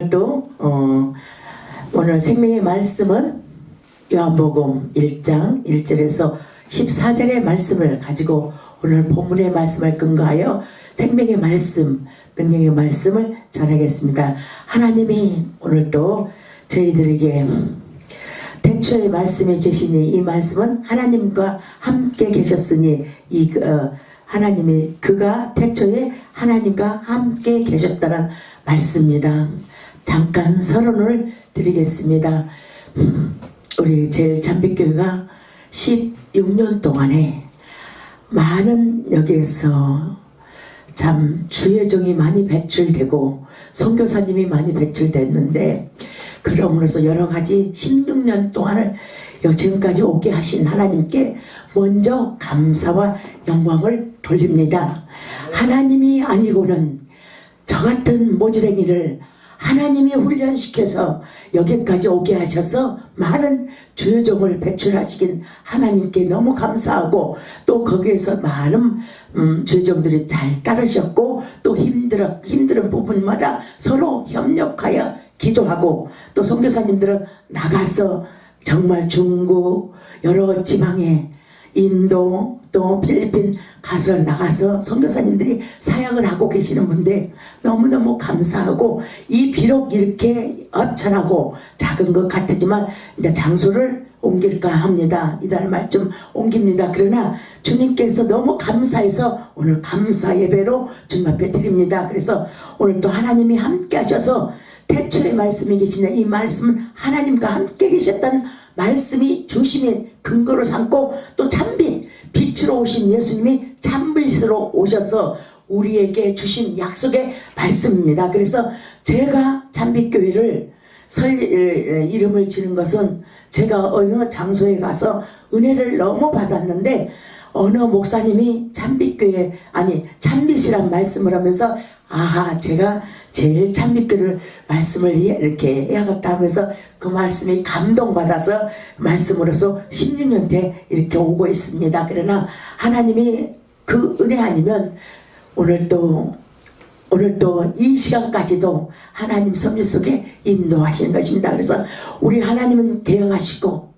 또 오늘 생명의 말씀은 요한복음 1장 1절에서 14절의 말씀을 가지고 오늘 본문의 말씀을 근거하여 생명의 말씀, 능력의 말씀을 전하겠습니다. 하나님이 오늘도 저희들에게 태초의 말씀이 계시니 이 말씀은 하나님과 함께 계셨으니 하나님이 그가 태초에 하나님과 함께 계셨다는 말씀입니다. 잠깐 서론을 드리겠습니다. 우리 제일잠빛교회가 16년 동안에 많은 여기에서 참 주의 종이 많이 배출되고 선교사님이 많이 배출됐는데, 그러므로서 여러가지 16년 동안을 지금까지 오게 하신 하나님께 먼저 감사와 영광을 돌립니다. 하나님이 아니고는 저 같은 모지랭이를 하나님이 훈련시켜서 여기까지 오게 하셔서 많은 주요종을 배출하시긴 하나님께 너무 감사하고, 또 거기에서 많은 주요종들이 잘 따르셨고, 또 힘든 부분마다 서로 협력하여 기도하고, 또 선교사님들은 나가서 정말 중국 여러 지방에 인도 또 필리핀 가서 나가서 선교사님들이 사역을 하고 계시는 분데 너무너무 감사하고, 이 비록 이렇게 협찬하고 작은 것 같지만 이제 장소를 옮길까 합니다. 이달 말쯤 옮깁니다. 그러나 주님께서 너무 감사해서 오늘 감사 예배로 주님 앞에 드립니다. 그래서 오늘 또 하나님이 함께 하셔서 태초의 말씀이 계시냐, 이 말씀은 하나님과 함께 계셨다는 말씀이 중심인 근거로 삼고, 또 참빛 빛으로 오신 예수님이 참빛으로 오셔서 우리에게 주신 약속의 말씀입니다. 그래서 제가 참빛교회를 이름을 지는 것은 제가 어느 장소에 가서 은혜를 너무 받았는데, 어느 목사님이 참빛교회 참빛이란 말씀을 하면서 제가 제일 참빛교회 말씀을 이렇게 해야겠다 하면서 그 말씀이 감동받아서 말씀으로서 16년째 이렇게 오고 있습니다. 그러나 하나님이 그 은혜 아니면 오늘도 이 시간까지도 하나님 섭리 속에 인도하시는 것입니다. 그래서 우리 하나님은 계획하시고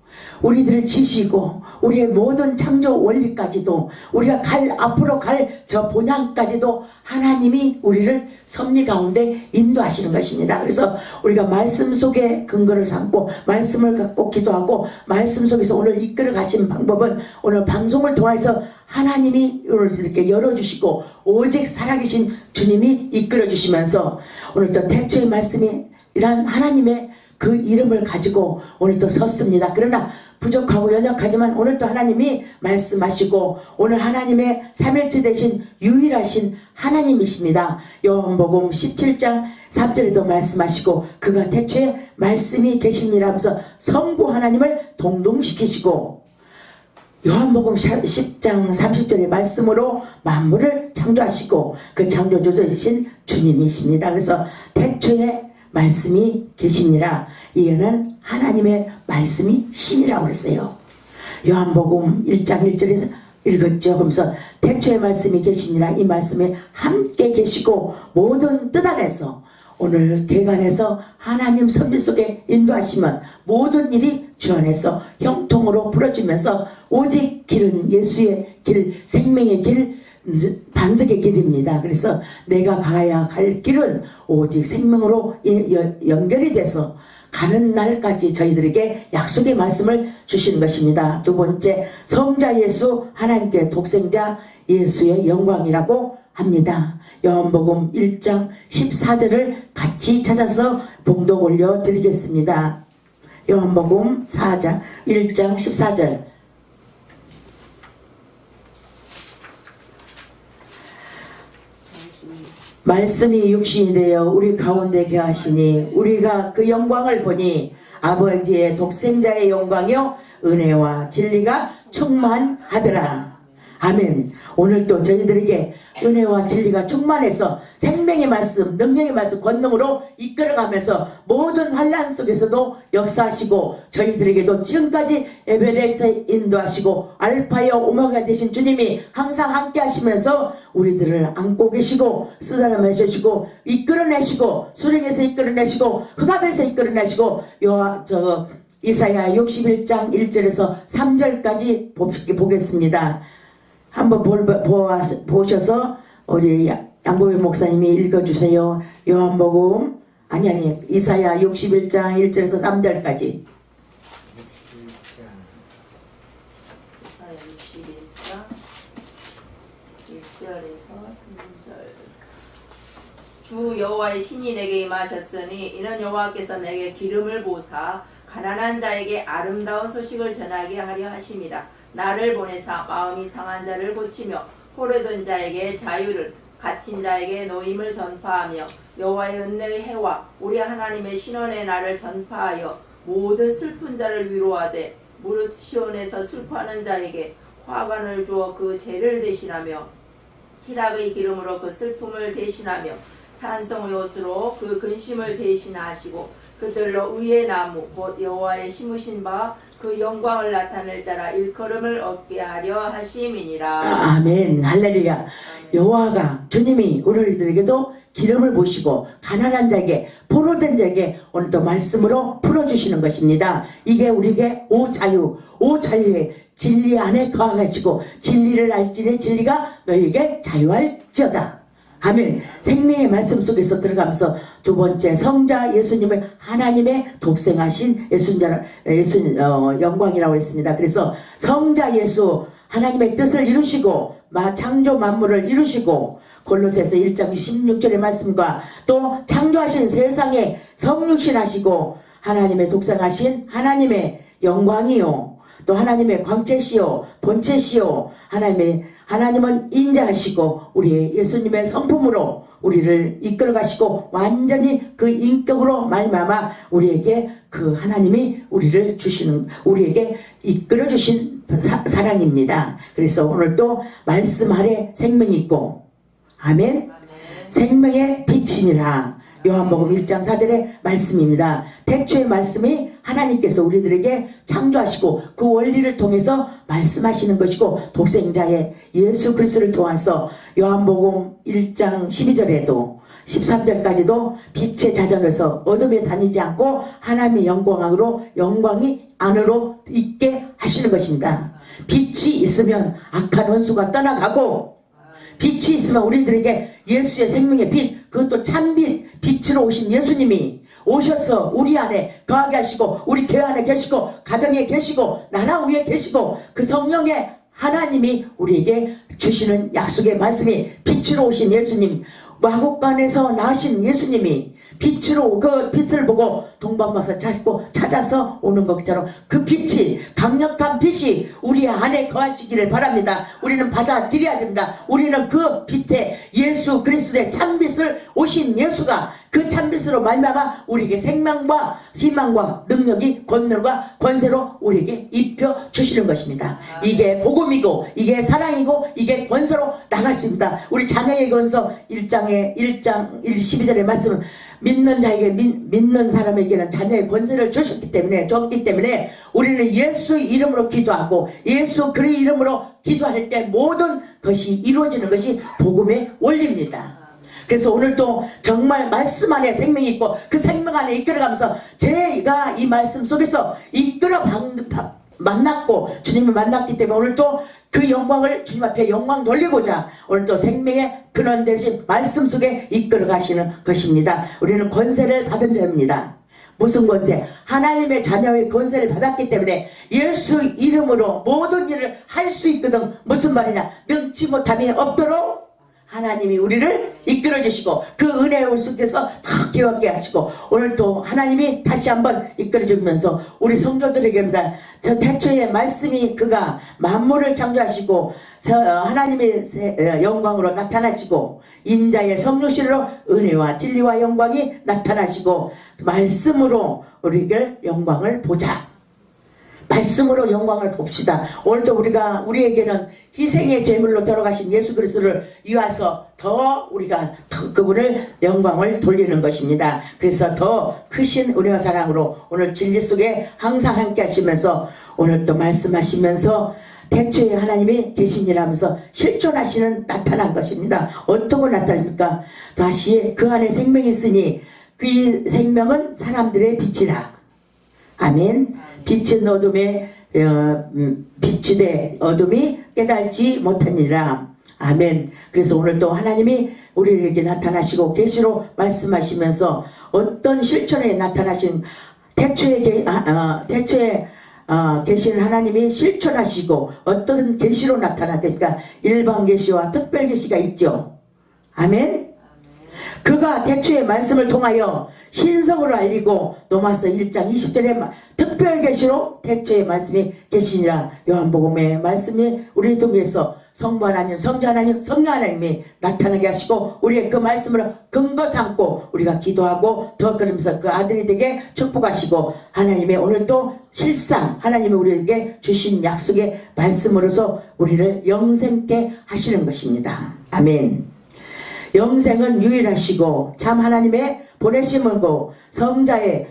우리들을 지시고 우리의 모든 창조 원리까지도, 우리가 앞으로 갈 저 본향까지도 하나님이 우리를 섭리 가운데 인도하시는 것입니다. 그래서 우리가 말씀 속에 근거를 삼고 말씀을 갖고 기도하고, 말씀 속에서 오늘 이끌어 가시는 방법은 오늘 방송을 통해서 하나님이 오늘 이렇게 열어주시고 오직 살아계신 주님이 이끌어 주시면서 오늘 또 태초의 말씀이 이란 하나님의 그 이름을 가지고 오늘 또 섰습니다. 그러나 부족하고 연약하지만 오늘 또 하나님이 말씀하시고, 오늘 하나님의 삼일째 되신 유일하신 하나님이십니다. 요한복음 17장 3절에도 말씀하시고 그가 태초에 말씀이 계시니라 하면서 성부 하나님을 동동시키시고, 요한복음 10장 30절의 말씀으로 만물을 창조하시고 그 창조주이신 주님이십니다. 그래서 태초에 말씀이 계시니라, 이거는 하나님의 말씀이 신이라고 그랬어요. 요한복음 1장 1절에서 읽었죠. 그러면서 태초의 말씀이 계시니라, 이 말씀에 함께 계시고 모든 뜻 안에서 오늘 개간에서 하나님 섭리 속에 인도하시면 모든 일이 주 안에서 형통으로 풀어지면서 오직 길은 예수의 길, 생명의 길, 반석의 길입니다. 그래서 내가 가야 할 길은 오직 생명으로 연결이 돼서 가는 날까지 저희들에게 약속의 말씀을 주시는 것입니다. 두 번째, 성자 예수, 하나님께 독생자 예수의 영광이라고 합니다. 요한복음 1장 14절을 같이 찾아서 봉독 올려드리겠습니다. 요한복음 1장 14절. 말씀이 육신이 되어 우리 가운데 계하시니 우리가 그 영광을 보니 아버지의 독생자의 영광이요 은혜와 진리가 충만하더라. 아멘. 오늘도 저희들에게 은혜와 진리가 충만해서 생명의 말씀, 능력의 말씀, 권능으로 이끌어가면서 모든 환난 속에서도 역사하시고 저희들에게도 지금까지 에베레스트에 인도하시고 알파여 오메가 되신 주님이 항상 함께 하시면서 우리들을 안고 계시고 쓰다듬어 주시고 이끌어내시고 수령에서 이끌어내시고 흑암에서 이끌어내시고 이사야 61장 1절에서 3절까지 보겠습니다. 한번 보셔서 우리 양보배 목사님이 읽어주세요. 요한복음 이사야 61장 1절에서 3절까지. 이사야 61장 1절에서 3절. 주 여호와의 신이 내게 임하셨으니 이는 여호와께서 내게 기름을 부으사 가난한 자에게 아름다운 소식을 전하게 하려 하심이라. 나를 보내사 마음이 상한 자를 고치며 포로된 자에게 자유를 갇힌 자에게 노임을 선포하며 여호와의 은혜의 해와 우리 하나님의 신원의 날을 전파하여 모든 슬픈 자를 위로하되 무릇 시온에서 슬퍼하는 자에게 화관을 주어 그 죄를 대신하며 희락의 기름으로 그 슬픔을 대신하며 찬송의 옷으로 그 근심을 대신하시고 그들로 의의 나무 곧 여호와의 심으신 바 그 영광을 나타낼 자라 일컬음을 얻게 하려 하심이니라. 아멘. 할렐루야. 여호와가 주님이 우리들에게도 기름을 부으시고 가난한 자에게 포로된 자에게 오늘도 말씀으로 풀어주시는 것입니다. 이게 우리에게 오자유의 진리 안에 거하시고 진리를 알지니 진리가 너희에게 자유할지어다. 아멘. 생명의 말씀 속에서 들어가면서 두 번째 성자 예수님을 하나님의 독생하신 영광이라고 했습니다. 그래서 성자 예수 하나님의 뜻을 이루시고 창조 만물을 이루시고 골로새서 1장 16절의 말씀과 또 창조하신 세상에 성육신하시고 하나님의 독생하신 하나님의 영광이요 또 하나님의 광채시요 본체시요 하나님은 인자하시고 우리의 예수님의 성품으로 우리를 이끌어가시고 완전히 그 인격으로 말미암아 우리에게 그 하나님이 우리에게 이끌어주신 사랑입니다. 그래서 오늘도 말씀 아래 생명이 있고 아멘. 생명의 빛이니라. 요한복음 1장 4절의 말씀입니다. 태초의 말씀이 하나님께서 우리들에게 창조하시고 그 원리를 통해서 말씀하시는 것이고 독생자의 예수 그리스도를 통해서 요한복음 1장 12절에도 13절까지도 빛의 자전에서 어둠에 다니지 않고 하나님의 영광이 안으로 있게 하시는 것입니다. 빛이 있으면 악한 원수가 떠나가고 빛이 있으면 우리들에게 예수의 생명의 빛, 그것도 참빛, 빛으로 오신 예수님이 오셔서 우리 안에 거하게 하시고 우리 교회 안에 계시고 가정에 계시고 나라 위에 계시고 그 성령의 하나님이 우리에게 주시는 약속의 말씀이 빛으로 오신 예수님, 마국간에서 나신 예수님이 빛으로 그 빛을 보고 동방박사 찾아서 오는 것처럼 그 빛이 강력한 빛이 우리 안에 거하시기를 바랍니다. 우리는 받아들여야 됩니다. 우리는 그 빛에 예수 그리스도의 참빛을 오신 예수가 그 참빛으로 말미암아 우리에게 생명과 희망과 능력이 권능과 권세로 우리에게 입혀 주시는 것입니다. 이게 복음이고 이게 사랑이고 이게 권세로 나갈 수 있습니다. 우리 자녀의 권서 1장 12절의 말씀은 믿는 자에게 믿는 사람에게는 자녀의 권세를 줬기 때문에 우리는 예수 이름으로 기도하고 예수 그의 이름으로 기도할 때 모든 것이 이루어지는 것이 복음의 원리입니다. 그래서 오늘도 정말 말씀 안에 생명이 있고 그 생명 안에 이끌어가면서 제가 이 말씀 속에서 만났고 주님을 만났기 때문에 오늘도 그 영광을 주님 앞에 영광 돌리고자 오늘도 생명의 근원 되신 말씀 속에 이끌어 가시는 것입니다. 우리는 권세를 받은 자입니다. 무슨 권세? 하나님의 자녀의 권세를 받았기 때문에 예수 이름으로 모든 일을 할 수 있거든. 무슨 말이냐? 능치 못함이 없도록 하나님이 우리를 이끌어 주시고 그 은혜의 속에서 다 기억하게 하시고 오늘도 하나님이 다시 한번 이끌어 주면서 우리 성도들에게입니다. 저 태초의 말씀이 그가 만물을 창조하시고 하나님의 영광으로 나타나시고 인자의 성육신으로 은혜와 진리와 영광이 나타나시고 말씀으로 우리에게 영광을 보자. 말씀으로 영광을 봅시다. 오늘도 우리에게는 희생의 제물로 돌아가신 예수 그리스도를 위하서 더 우리가 더 그분을 영광을 돌리는 것입니다. 그래서 더 크신 은혜와 사랑으로 오늘 진리 속에 항상 함께 하시면서 오늘 또 말씀하시면서 대초에 하나님이 계시니라면서 실존하시는 나타난 것입니다. 어떻게 나타납니까? 다시 그 안에 생명이 있으니 그 생명은 사람들의 빛이라. 아멘. 빛은 어둠에 빛이 어둠이 깨달지 못하니라. 아멘. 그래서 오늘 또 하나님이 우리에게 나타나시고 계시로 말씀하시면서 어떤 실천에 나타나신 태초에 계신 하나님이 실천하시고 어떤 계시로 나타났다니까 일반 계시와 특별 계시가 있죠. 아멘. 그가 태초의 말씀을 통하여 신성으로 알리고 로마서 1장 20절에 특별 계시로 태초의 말씀이 계시니라. 요한복음의 말씀이 우리 통해서 성부 하나님, 성자 하나님, 성령 하나님이 나타나게 하시고 우리의 그 말씀을 근거 삼고 우리가 기도하고 더 그러면서 그 아들이 되게 축복하시고 하나님의 오늘도 실상 하나님이 우리에게 주신 약속의 말씀으로서 우리를 영생케 하시는 것입니다. 아멘. 영생은 유일하시고 참 하나님의 보내심이고 성자의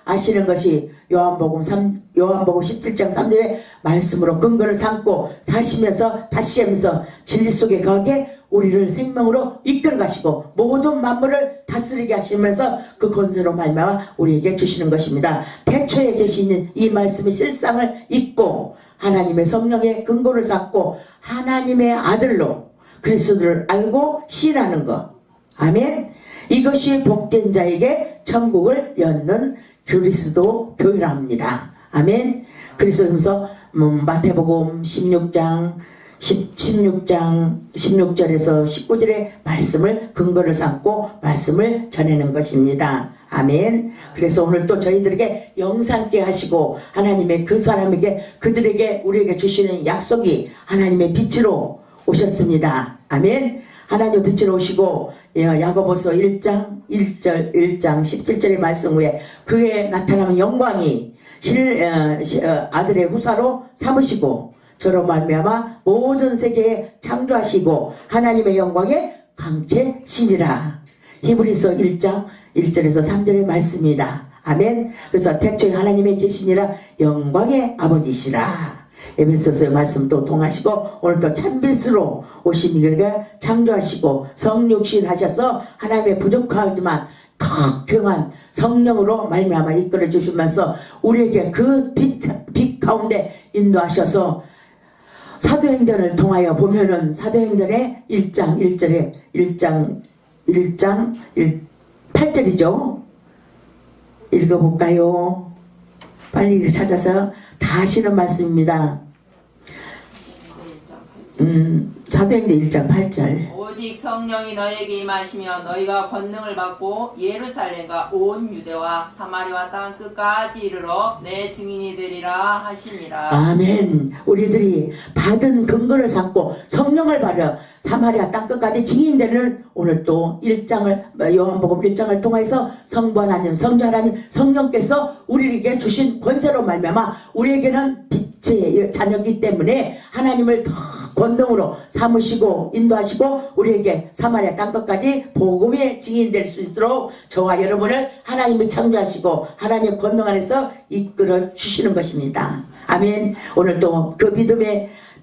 아시는 것이 요한복음 17장 3절의 말씀으로 근거를 삼고 사시면서 다시 하면서 진리 속에 거기에 우리를 생명으로 이끌어 가시고 모든 만물을 다스리게 하시면서 그 권세로 말미암아 우리에게 주시는 것입니다. 태초에 계신 이 말씀의 실상을 잊고 하나님의 성령의 근거를 삼고 하나님의 아들로 그리스도를 알고 신하는 것. 아멘. 이것이 복된 자에게 천국을 여는 그리스도 교회랍니다. 아멘. 그리스도면서 마태복음 16절에서 19절의 말씀을 근거를 삼고 말씀을 전하는 것입니다. 아멘. 그래서 오늘 또 저희들에게 영상케 하시고 하나님의 그 사람에게 그들에게 우리에게 주시는 약속이 하나님의 빛으로 오셨습니다. 아멘. 하나님 빛으로 오시고 야고보서 1장 17절의 말씀 후에 그의 나타나는 영광이 아들의 후사로 삼으시고 저로 말미암아 모든 세계에 창조하시고 하나님의 영광의 강체시니라. 히브리서 1장 1절에서 3절의 말씀입니다. 아멘. 그래서 태초에 하나님의 계시니라 영광의 아버지시라. 에베소서의 말씀도 통하시고 오늘도 참빛으로 오신 이들에게 창조하시고 성육신 하셔서 하나님의 부족하지만 강경한 성령으로 말미암아 이끌어 주시면서 우리에게 그 빛 가운데 인도하셔서 사도행전을 통하여 보면은 사도행전의 1장 8절이죠. 읽어볼까요? 빨리 찾아서 다 하시는 말씀입니다. 사도행전 1장 8절. 오직 성령이 너에게 임하시면 너희가 권능을 받고 예루살렘과 온 유대와 사마리아 땅 끝까지 이르러 내 증인이 되리라 하시니라. 아멘. 우리들이 받은 근거를 삼고 성령을 받아 사마리아 땅 끝까지 증인되는 오늘 또 요한복음 1장을 통해서 성부 하나님, 성자 하나님, 성령께서 우리에게 주신 권세로 말미암아 우리에게는 빛의 자녀이기 때문에 하나님을 더 권능으로 삼으시고 인도하시고 우리에게 사마리아 땅 끝까지 복음의 증인될 수 있도록 저와 여러분을 하나님이 창조하시고 하나님의 권능 안에서 이끌어 주시는 것입니다. 아멘. 오늘 또 그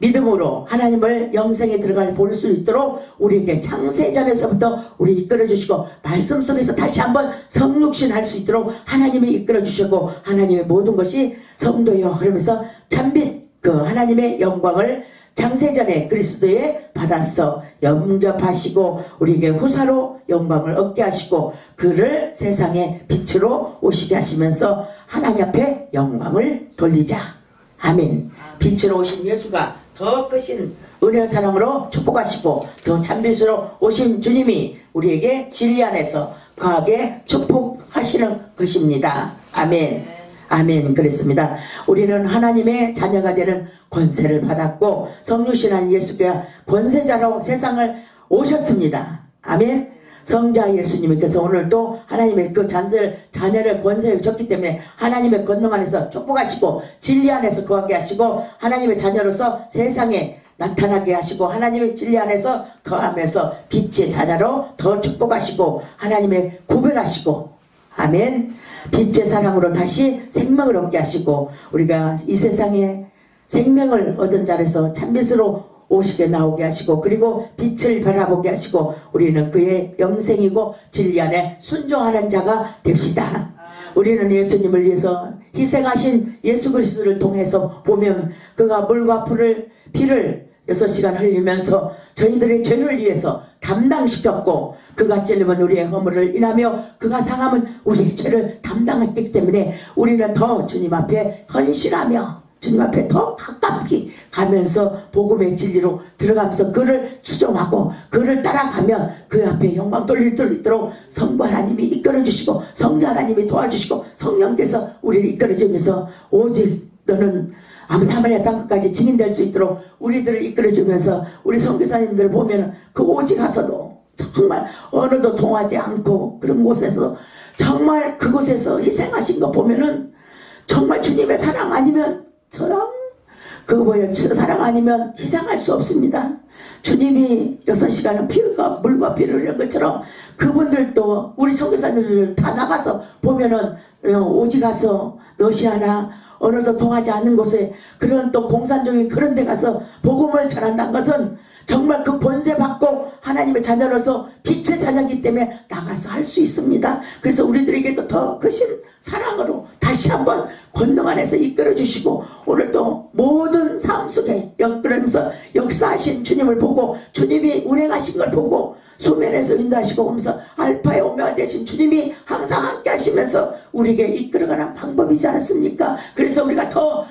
믿음으로 하나님을 영생에 들어갈 볼 수 있도록 우리에게 창세전에서부터 우리 이끌어 주시고 말씀 속에서 다시 한번 성육신 할 수 있도록 하나님이 이끌어 주시고 하나님의 모든 것이 성도여 그러면서 참빛 그 하나님의 영광을 창세전에 그리스도에 받아서 영접하시고 우리에게 후사로 영광을 얻게 하시고 그를 세상의 빛으로 오시게 하시면서 하나님 앞에 영광을 돌리자. 아멘. 빛으로 오신 예수가 더 크신 은혜와 사랑으로 축복하시고 더 참빛으로 오신 주님이 우리에게 진리 안에서 거하게 축복하시는 것입니다. 아멘. 아멘. 그랬습니다. 우리는 하나님의 자녀가 되는 권세를 받았고 성육신한 예수께서 권세자로 세상을 오셨습니다. 아멘. 성자 예수님께서 오늘도 하나님의 그 자녀를 권세에 줬기 때문에 하나님의 권능 안에서 축복하시고 진리 안에서 거하게 하시고 하나님의 자녀로서 세상에 나타나게 하시고 하나님의 진리 안에서 거하면서 빛의 자녀로 더 축복하시고 하나님의 구별하시고 아멘. 빛의 사랑으로 다시 생명을 얻게 하시고 우리가 이 세상에 생명을 얻은 자리에서 참빛으로 오시게 나오게 하시고 그리고 빛을 바라보게 하시고 우리는 그의 영생이고 진리 안에 순종하는 자가 됩시다. 우리는 예수님을 위해서 희생하신 예수 그리스도를 통해서 보면 그가 물과 피를 6시간 흘리면서 저희들의 죄를 위해서 담당시켰고 그가 찔리면 우리의 허물을 인하며 그가 상하면 우리의 죄를 담당했기 때문에 우리는 더 주님 앞에 헌신하며 주님 앞에 더 가깝게 가면서 복음의 진리로 들어가면서 그를 추종하고 그를 따라가면 그 앞에 영광 돌릴 수 있도록 성부 하나님이 이끌어주시고 성자 하나님이 도와주시고 성령께서 우리를 이끌어주면서 오직 너는 사마리아 땅끝까지 증인될 수 있도록 우리들을 이끌어주면서 우리 선교사님들 보면 그 오직 가서도 정말 어느도 동하지 않고 그런 곳에서 정말 그곳에서 희생하신 거 보면은 정말 주님의 사랑 아니면 사랑 아니면 희생할 수 없습니다. 주님이 6시간은 물과 피를 흘린 것처럼 그분들도 우리 선교사님들 다 나가서 보면은 오직 가서 너시 하나 어느도 동하지 않는 곳에 그런 또 공산적인 그런 데 가서 복음을 전한다는 것은 정말 그 권세 받고 하나님의 자녀로서 빛의 자녀이기 때문에 나가서 할 수 있습니다. 그래서 우리들에게도 더 크신 사랑으로 다시 한번 권능 안에서 이끌어 주시고 오늘도 모든 삶 속에 그러면서 역사하신 주님을 보고 주님이 운행하신 걸 보고 수면에서 인도하시고 오면서 알파의 오메가 되신 주님이 항상 함께 하시면서 우리에게 이끌어가는 방법이지 않습니까? 그래서 우리가 더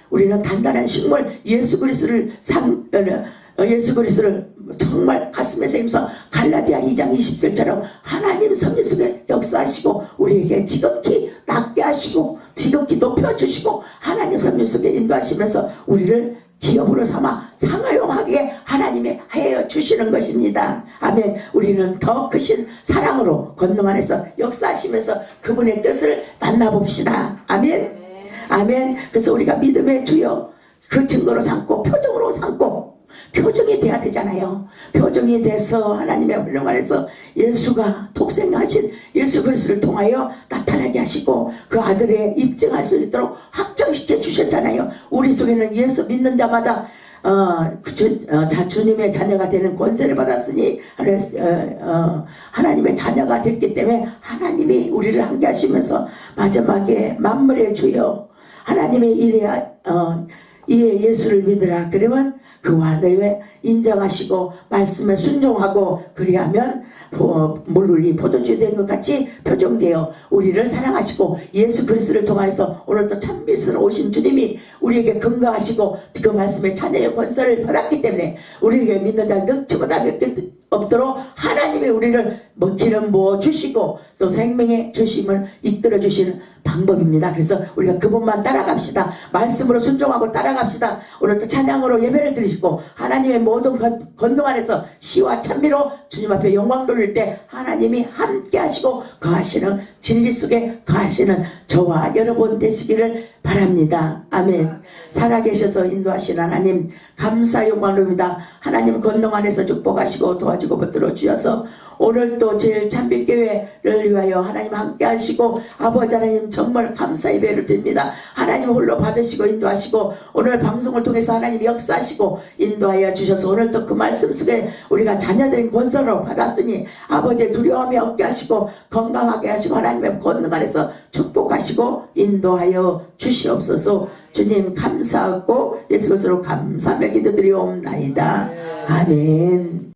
우리는 단단한 식물 예수 그리스도를 정말 가슴에 새기면서 갈라디아 2장 20절처럼 하나님 섭리 속에 역사하시고 우리에게 지극히 낮게 하시고 지극히 높여주시고 하나님 섭리 속에 인도하시면서 우리를 기업으로 삼아 상용하게 하나님이 하여 주시는 것입니다. 아멘. 우리는 더 크신 사랑으로 권능 안에서 역사하시면서 그분의 뜻을 만나봅시다. 아멘. 아멘. 그래서 우리가 믿음의 주여 그 증거로 삼고 표정으로 삼고 표정이 돼야 되잖아요. 표정이 돼서 하나님의 훈령 안에서 예수가 독생하신 예수 그리스도를 통하여 나타나게 하시고 그 아들의 입증할 수 있도록 확정시켜 주셨잖아요. 우리 속에는 예수 믿는 자마다 주님의 자녀가 되는 권세를 받았으니 하나님의 자녀가 됐기 때문에 하나님이 우리를 함께 하시면서 마지막에 만물의 주여 하나님의 이에 예수를 믿으라. 그러면 그와 너의 인정하시고 말씀에 순종하고 그리하면 물이 포도주 된 것 같이 표정되어 우리를 사랑하시고 예수 그리스도를 통해서 오늘도 참빛으로 오신 주님이 우리에게 근거하시고 그 말씀에 자녀의 권세를 받았기 때문에 우리에게 믿는 자 능치보다 몇 개 없도록 하나님이 우리를 기름 부어 주시고 또 생명의 주심을 이끌어 주시는 방법입니다. 그래서 우리가 그분만 따라갑시다. 말씀으로 순종하고 따라갑시다. 오늘도 찬양으로 예배를 드리시고 하나님의 모든 권능 안에서 시와 찬미로 주님 앞에 영광 돌릴 때 하나님이 함께 하시고 거하시는 진리 속에 거하시는 저와 여러분 되시기를 바랍니다. 아멘. 살아계셔서 인도하신 하나님 감사 영광입니다. 하나님 권능 안에서 축복하시고 도와주고 붙들어 주셔서 오늘도 제일 참빛교회를 위하여 하나님 함께 하시고 아버지 하나님 정말 감사 예배를 드립니다. 하나님 홀로 받으시고 인도하시고 오늘 방송을 통해서 하나님 역사하시고 인도하여 주셔서 오늘도 그 말씀 속에 우리가 자녀된 권세로 받았으니 아버지의 두려움이 없게 하시고 건강하게 하시고 하나님의 권능 안에서 축복하시고 인도하여 주시옵소서. 주님 감사하고 예수 그리스도로 감사하며 기도드리옵나이다. 아멘.